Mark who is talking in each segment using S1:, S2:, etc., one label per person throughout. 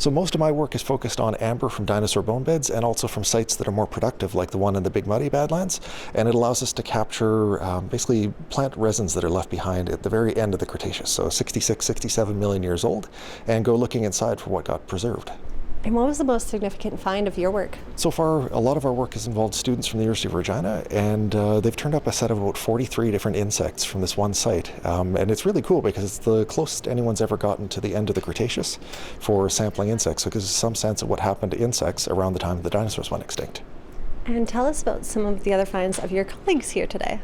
S1: So most of my work is focused on amber from dinosaur bone beds and also from sites that are more productive, like the one in the Big Muddy Badlands. And it allows us to capture basically plant resins that are left behind at the very end of the Cretaceous, so 66, 67 million years old, and go looking inside for what got preserved.
S2: And what was the most significant find of your work?
S1: So far, a lot of our work has involved students from the University of Regina, and they've turned up a set of about 43 different insects from this one site. And it's really cool because it's the closest anyone's ever gotten to the end of the Cretaceous for sampling insects. So it gives us some sense of what happened to insects around the time the dinosaurs went extinct.
S2: And tell us about some of the other finds of your colleagues here today.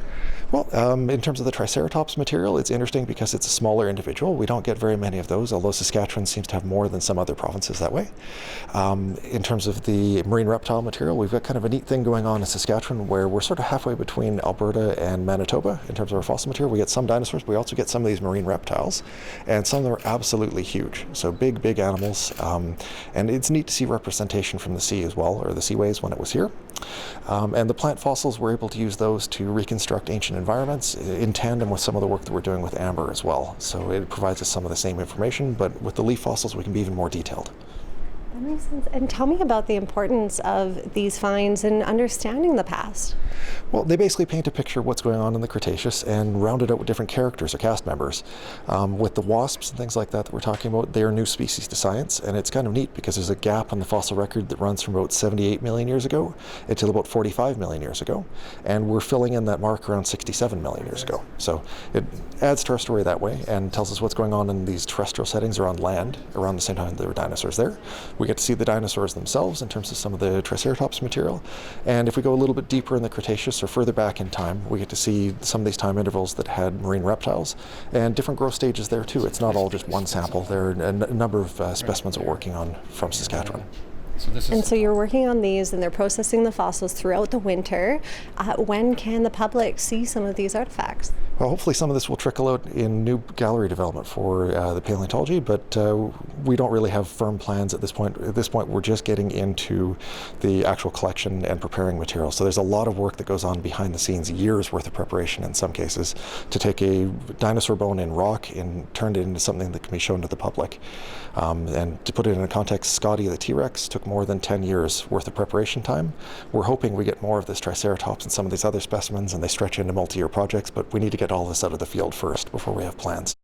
S1: Well, in terms of the Triceratops material, it's interesting because it's a smaller individual. We don't get very many of those, although Saskatchewan seems to have more than some other provinces that way. In terms of the marine reptile material, we've got kind of a neat thing going on in Saskatchewan where we're sort of halfway between Alberta and Manitoba in terms of our fossil material. We get some dinosaurs, but we also get some of these marine reptiles, and some of them are absolutely huge. So big, big animals. And it's neat to see representation from the sea as well, or the seaways when it was here. And the plant fossils, we're able to use those to reconstruct ancient environments in tandem with some of the work that we're doing with amber as well. So it provides us some of the same information, but with the leaf fossils we can be even more detailed.
S2: That makes sense. And tell me about the importance of these finds in understanding the past.
S1: Well, they basically paint a picture of what's going on in the Cretaceous and round it out with different characters or cast members. With the wasps and things like that we're talking about, they are new species to science, and it's kind of neat because there's a gap on the fossil record that runs from about 78 million years ago until about 45 million years ago, and we're filling in that mark around 67 million years ago. So it adds to our story that way and tells us what's going on in these terrestrial settings or on land around the same time there were dinosaurs there. We get to see the dinosaurs themselves in terms of some of the Triceratops material, and if we go a little bit deeper in the Cretaceous or further back in time, we get to see some of these time intervals that had marine reptiles and different growth stages there too. It's not all just one sample. There are a number of specimens we're working on from Saskatchewan.
S2: So you're working on these and they're processing the fossils throughout the winter. When can the public see some of these artifacts?
S1: Well, hopefully some of this will trickle out in new gallery development for the paleontology, but we don't really have firm plans at this point. At this point, we're just getting into the actual collection and preparing material. So there's a lot of work that goes on behind the scenes, years worth of preparation in some cases, to take a dinosaur bone in rock and turn it into something that can be shown to the public. And to put it in a context, Scotty the T-Rex took more than 10 years worth of preparation time. We're hoping we get more of this Triceratops and some of these other specimens and they stretch into multi-year projects, but we need to get all this out of the field first before we have plans.